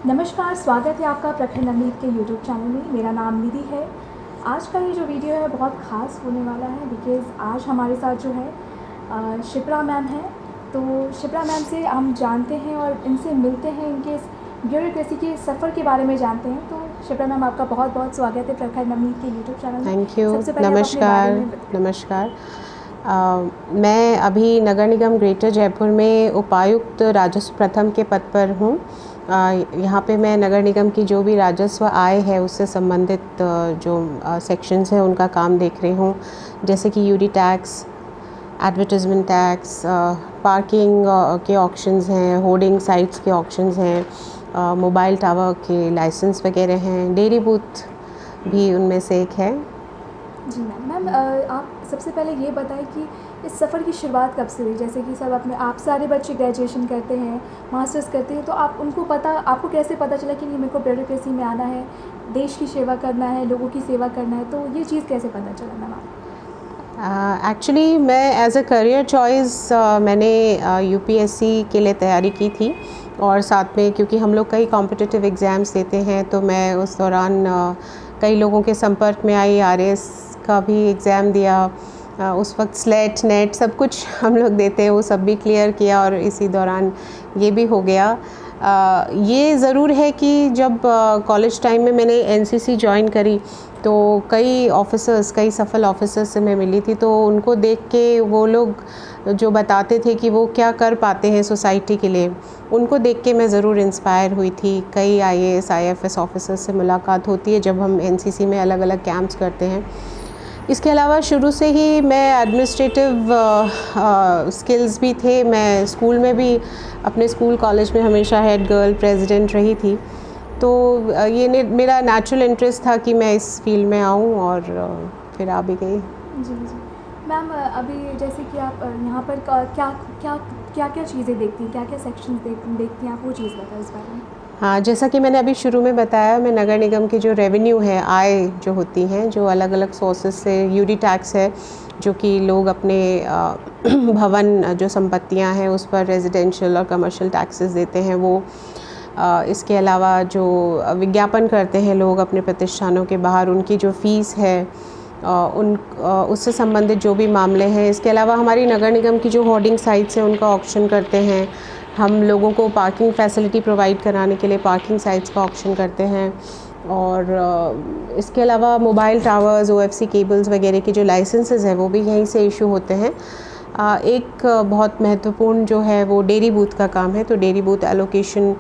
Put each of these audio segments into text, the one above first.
नमस्कार, स्वागत है आपका प्रखर नवनीत के यूट्यूब चैनल में। मेरा नाम निधि है। आज का ये जो वीडियो है बहुत ख़ास होने वाला है बिकॉज़ आज हमारे साथ जो है शिप्रा मैम है। तो शिप्रा मैम से हम जानते हैं और इनसे मिलते हैं, इनके इस ब्यूरोक्रेसी के सफ़र के बारे में जानते हैं। तो शिप्रा मैम, आपका बहुत बहुत स्वागत है प्रखर नवनीत के यूट्यूब चैनल में। Thank you. सबसे पहले नमस्कार। नमस्कार। मैं अभी नगर निगम ग्रेटर जयपुर में उपायुक्त राजस्व प्रथम के पद पर हूँ। यहाँ पे मैं नगर निगम की जो भी राजस्व आय है उससे संबंधित जो सेक्शंस हैं उनका काम देख रही हूँ, जैसे कि UD tax, advertisement tax, parking के ऑक्शंस हैं, होर्डिंग साइट्स के ऑक्शंस हैं, मोबाइल टावर के लाइसेंस वगैरह हैं, डेयरी बूथ भी उनमें से एक है। जी मैम, आप सबसे पहले ये बताएं कि इस सफ़र की शुरुआत कब से हुई? जैसे कि आप सारे बच्चे ग्रेजुएशन करते हैं, मास्टर्स करते हैं, तो आपको कैसे पता चला कि नहीं, मेरे को ब्यूरोक्रेसी में आना है, देश की सेवा करना है, लोगों की सेवा करना है? तो ये चीज़ कैसे पता चला मैम आपको? एक्चुअली मैं एज अ करियर चॉइस मैंने यूपीएससी के लिए तैयारी की थी, और साथ में क्योंकि हम लोग कई कॉम्पिटिटिव एग्ज़ाम्स देते हैं तो मैं उस दौरान कई लोगों के संपर्क में आई। आरएएस का भी एग्ज़ाम दिया, उस वक्त स्लेट नेट सब कुछ हम लोग देते हैं, वो सब भी क्लियर किया और इसी दौरान ये भी हो गया। ये ज़रूर है कि जब कॉलेज टाइम में मैंने एनसीसी ज्वाइन करी तो कई सफल ऑफिसर्स से मैं मिली थी, तो उनको देख के वो लोग जो बताते थे कि वो क्या कर पाते हैं सोसाइटी के लिए, उनको देख के मैं ज़रूर इंस्पायर हुई थी। कई आईएएस आईएफएस ऑफिसर्स से मुलाकात होती है जब हम एनसीसी में अलग अलग कैंप्स करते हैं। इसके अलावा शुरू से ही मैं एडमिनिस्ट्रेटिव स्किल्स भी थे। मैं स्कूल में भी अपने स्कूल कॉलेज में हमेशा हेड गर्ल प्रेसिडेंट रही थी, तो ये मेरा नेचुरल इंटरेस्ट था कि मैं इस फील्ड में आऊँ, और फिर आ भी गई। जी जी मैम, अभी जैसे कि आप यहाँ पर क्या क्या चीज़ें देखती हैं, क्या क्या सेक्शंस देखती हैं आप, वो चीज़ बताएं इस बारे में। हाँ, जैसा कि मैंने अभी शुरू में बताया, मैं नगर निगम की जो रेवेन्यू है, आय जो होती हैं, जो अलग अलग सोर्सेज से, यूडी टैक्स है जो कि लोग अपने भवन जो संपत्तियां हैं उस पर रेजिडेंशियल और कमर्शियल टैक्सेस देते हैं वो। इसके अलावा जो विज्ञापन करते हैं लोग अपने प्रतिष्ठानों के बाहर, उनकी जो फ़ीस है, उससे संबंधित जो भी मामले हैं। इसके अलावा हमारी नगर निगम की जो होर्डिंग साइट्स हैं उनका ऑक्शन करते हैं। हम लोगों को पार्किंग फैसिलिटी प्रोवाइड कराने के लिए पार्किंग साइट्स का ऑक्शन करते हैं, और इसके अलावा मोबाइल टावर्स, ओएफसी केबल्स वगैरह के जो लाइसेंसेस हैं वो भी यहीं से इशू होते हैं। एक बहुत महत्वपूर्ण जो है वो डेयरी बूथ का काम है, तो डेयरी बूथ एलोकेशन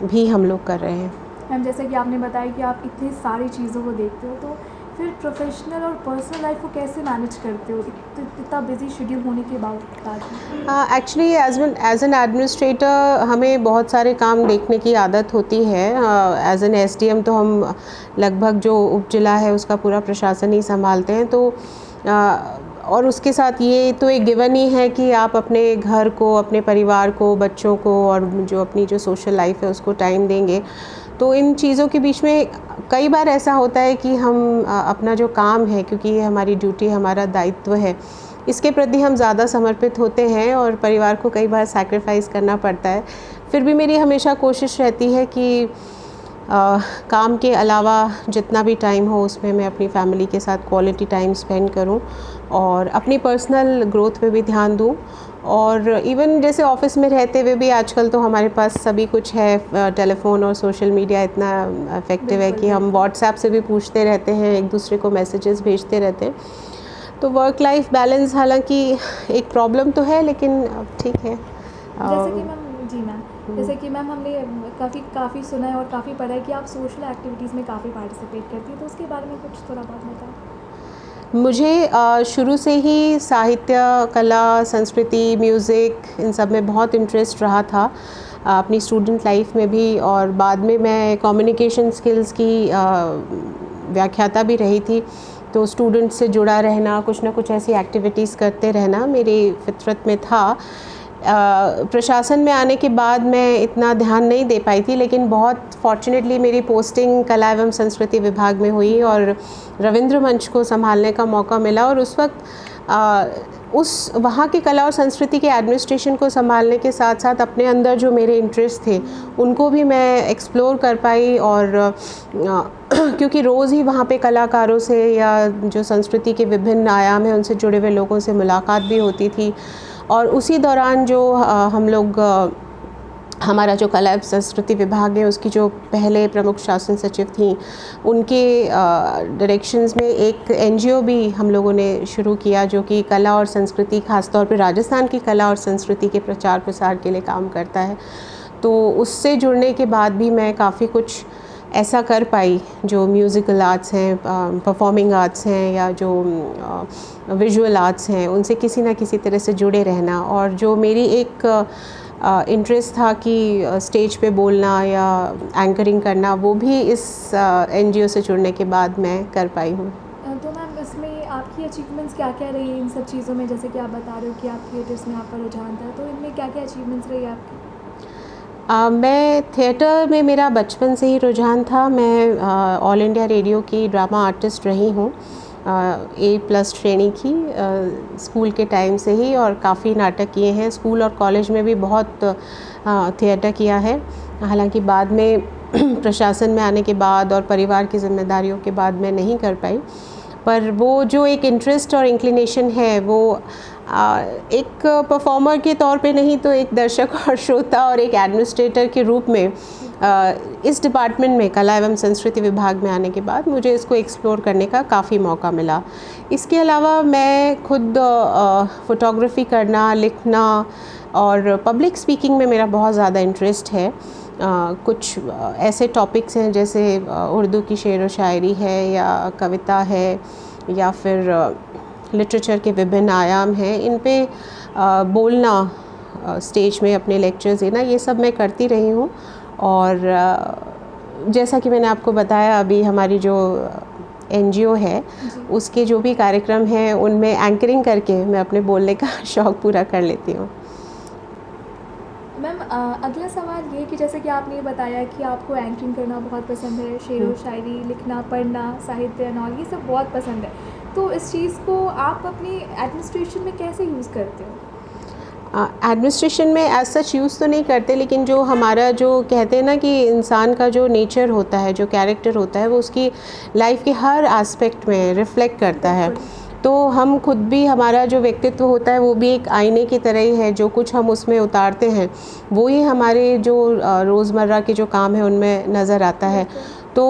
भी हम लोग कर रहे हैं। मैम, जैसे कि आपने बताया कि आप इतनी सारी चीज़ों को देखते हो, तो फिर प्रोफेशनल और पर्सनल लाइफ को कैसे मैनेज करते हो इतना बिजी शेड्यूल होने के बाद? एक्चुअली एज एन एडमिनिस्ट्रेटर हमें बहुत सारे काम देखने की आदत होती है। एज एन एसडीएम तो हम लगभग जो उप जिला है उसका पूरा प्रशासन ही संभालते हैं, तो और उसके साथ ये तो एक गिवन ही है कि आप अपने घर को, अपने परिवार को, बच्चों को और जो अपनी जो सोशल लाइफ है उसको टाइम देंगे। तो इन चीज़ों के बीच में कई बार ऐसा होता है कि हम अपना जो काम है, क्योंकि ये हमारी ड्यूटी, हमारा दायित्व है, इसके प्रति हम ज़्यादा समर्पित होते हैं और परिवार को कई बार सैक्रिफाइस करना पड़ता है। फिर भी मेरी हमेशा कोशिश रहती है कि काम के अलावा जितना भी टाइम हो उसमें मैं अपनी फैमिली के साथ क्वालिटी टाइम स्पेंड करूं और अपनी पर्सनल ग्रोथ पे भी ध्यान दूं। और इवन जैसे ऑफिस में रहते हुए भी आजकल तो हमारे पास सभी कुछ है, टेलीफोन और सोशल मीडिया इतना इफ़ेक्टिव है कि हम व्हाट्सएप से भी पूछते रहते हैं, एक दूसरे को मैसेजेस भेजते रहते हैं। तो वर्क लाइफ बैलेंस हालांकि एक प्रॉब्लम तो है, लेकिन ठीक है। जैसे कि मैम हमने काफ़ी सुना है और काफ़ी पढ़ा है कि आप सोशल एक्टिविटीज़ में काफ़ी पार्टिसिपेट करती हैं, तो उसके बारे में कुछ थोड़ा बहुत बताएं। मुझे शुरू से ही साहित्य, कला, संस्कृति, म्यूज़िक, इन सब में बहुत इंटरेस्ट रहा था, अपनी स्टूडेंट लाइफ में भी, और बाद में मैं कम्युनिकेशन स्किल्स की व्याख्याता भी रही थी। तो स्टूडेंट्स से जुड़ा रहना, कुछ ना कुछ ऐसी एक्टिविटीज़ करते रहना मेरी फितरत में था। प्रशासन में आने के बाद मैं इतना ध्यान नहीं दे पाई थी, लेकिन बहुत फॉर्चुनेटली मेरी पोस्टिंग कला एवं संस्कृति विभाग में हुई और रविंद्र मंच को संभालने का मौका मिला। और उस वक्त उस वहाँ की कला और संस्कृति के एडमिनिस्ट्रेशन को संभालने के साथ साथ अपने अंदर जो मेरे इंटरेस्ट थे उनको भी मैं एक्सप्लोर कर पाई। और क्योंकि रोज़ ही वहाँ पे कलाकारों से या जो संस्कृति के विभिन्न आयाम हैं उनसे जुड़े हुए लोगों से मुलाकात भी होती थी। और उसी दौरान जो हम लोग हमारा जो कला एवं संस्कृति विभाग है उसकी जो पहले प्रमुख शासन सचिव थी उनके डायरेक्शंस में एक एनजीओ भी हम लोगों ने शुरू किया जो कि कला और संस्कृति, ख़ासतौर पे राजस्थान की कला और संस्कृति के प्रचार प्रसार के लिए काम करता है। तो उससे जुड़ने के बाद भी मैं काफ़ी कुछ ऐसा कर पाई जो म्यूज़िकल आर्ट्स हैं, परफॉर्मिंग आर्ट्स हैं या जो विजुअल आर्ट्स हैं, उनसे किसी ना किसी तरह से जुड़े रहना। और जो मेरी एक इंटरेस्ट था कि स्टेज पे बोलना या एंकरिंग करना, वो भी इस एनजीओ से जुड़ने के बाद मैं कर पाई हूँ। तो मैम इसमें आपकी अचीवमेंट्स क्या क्या रही इन सब चीज़ों में? जैसे कि आप बता रहे हो कि आप थिएटर्स में आपका रुझान था, तो इनमें क्या क्या अचीवमेंट्स रही आपकी? मैं थिएटर में मेरा बचपन से ही रुझान था। मैं ऑल इंडिया रेडियो की ड्रामा आर्टिस्ट रही हूँ, A+ श्रेणी की, स्कूल के टाइम से ही, और काफ़ी नाटक किए हैं। स्कूल और कॉलेज में भी बहुत थिएटर किया है। हालांकि बाद में प्रशासन में आने के बाद और परिवार की जिम्मेदारियों के बाद मैं नहीं कर पाई, पर वो जो एक इंटरेस्ट और इंक्लिनेशन है वो एक परफॉर्मर के तौर पे नहीं तो एक दर्शक और श्रोता और एक एडमिनिस्ट्रेटर के रूप में इस डिपार्टमेंट में कला एवं संस्कृति विभाग में आने के बाद मुझे इसको एक्सप्लोर करने का काफ़ी मौका मिला। इसके अलावा मैं खुद फ़ोटोग्राफ़ी करना, लिखना और पब्लिक स्पीकिंग में मेरा बहुत ज़्यादा इंटरेस्ट है। कुछ ऐसे टॉपिक्स हैं जैसे उर्दू की शेर व शायरी है या कविता है या फिर लिटरेचर के विभिन्न आयाम हैं, इन पे बोलना, स्टेज में अपने लेक्चर्स देना, ये सब मैं करती रही हूँ। और जैसा कि मैंने आपको बताया, अभी हमारी जो एनजीओ है उसके जो भी कार्यक्रम हैं उनमें एंकरिंग करके मैं अपने बोलने का शौक़ पूरा कर लेती हूँ। मैम अगला सवाल ये कि जैसे कि आपने बताया कि आपको एंकरिंग करना बहुत पसंद है, शेर व शायरी लिखना, पढ़ना, साहित्य नॉल, ये सब बहुत पसंद है, तो इस चीज़ को आप अपनी एडमिनिस्ट्रेशन में कैसे यूज़ करते हो? एडमिनिस्ट्रेशन में एज सच यूज़ तो नहीं करते, लेकिन जो हमारा जो कहते हैं ना कि इंसान का जो नेचर होता है, जो कैरेक्टर होता है, वो उसकी लाइफ के हर एस्पेक्ट में रिफ्लेक्ट करता है। तो हम खुद भी, हमारा जो व्यक्तित्व होता है वो भी एक आईने की तरह ही है। जो कुछ हम उसमें उतारते हैं वो ही हमारे जो रोज़मर्रा के जो काम है उनमें नज़र आता है। तो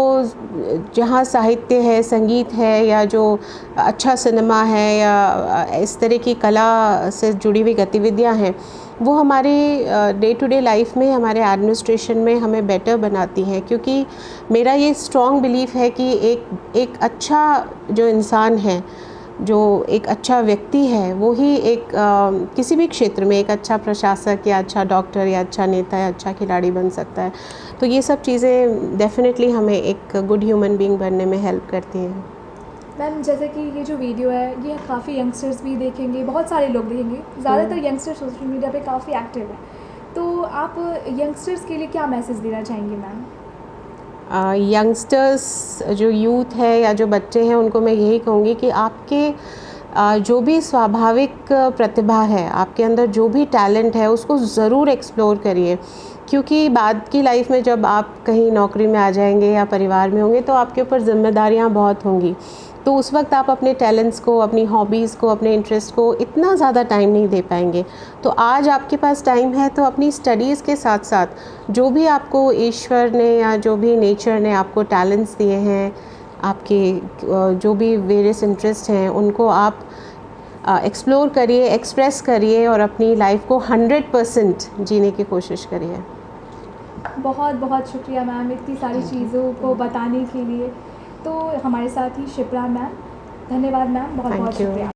जहाँ साहित्य है, संगीत है या जो अच्छा सिनेमा है या इस तरह की कला से जुड़ी हुई गतिविधियाँ हैं, वो हमारी डे टू डे लाइफ में, हमारे एडमिनिस्ट्रेशन में हमें बेटर बनाती हैं। क्योंकि मेरा ये स्ट्रॉन्ग बिलीफ है कि एक अच्छा जो इंसान है, जो एक अच्छा व्यक्ति है, वो ही एक किसी भी क्षेत्र में एक अच्छा प्रशासक या अच्छा डॉक्टर या अच्छा नेता या अच्छा खिलाड़ी बन सकता है। तो ये सब चीज़ें डेफिनेटली हमें एक गुड ह्यूमन बीइंग बनने में हेल्प करती हैं। मैम जैसे कि ये जो वीडियो है ये काफ़ी यंगस्टर्स भी देखेंगे, बहुत सारे लोग देखेंगे, ज़्यादातर यंगस्टर्स सोशल मीडिया पे काफ़ी एक्टिव है, तो आप यंगस्टर्स के लिए क्या मैसेज देना चाहेंगे मैम? यंगस्टर्स, जो यूथ है या जो बच्चे हैं, उनको मैं यही कहूँगी कि आपके जो भी स्वाभाविक प्रतिभा है, आपके अंदर जो भी टैलेंट है, उसको ज़रूर एक्सप्लोर करिए। क्योंकि बाद की लाइफ में जब आप कहीं नौकरी में आ जाएंगे या परिवार में होंगे तो आपके ऊपर ज़िम्मेदारियाँ बहुत होंगी। तो उस वक्त आप अपने टैलेंट्स को, अपनी हॉबीज़ को, अपने इंटरेस्ट को इतना ज़्यादा टाइम नहीं दे पाएंगे। तो आज आपके पास टाइम है तो अपनी स्टडीज़ के साथ साथ जो भी आपको ईश्वर ने या जो भी नेचर ने आपको टैलेंट्स दिए हैं, आपके जो भी वेरियस इंटरेस्ट हैं, उनको आप एक्सप्लोर करिए, एक्सप्रेस करिए और अपनी लाइफ को 100% जीने की कोशिश करिए। बहुत बहुत शुक्रिया मैम इतनी सारी चीज़ों को बताने के लिए। तो हमारे साथ ही शिप्रा मैम, धन्यवाद मैम, बहुत बहुत शुक्रिया।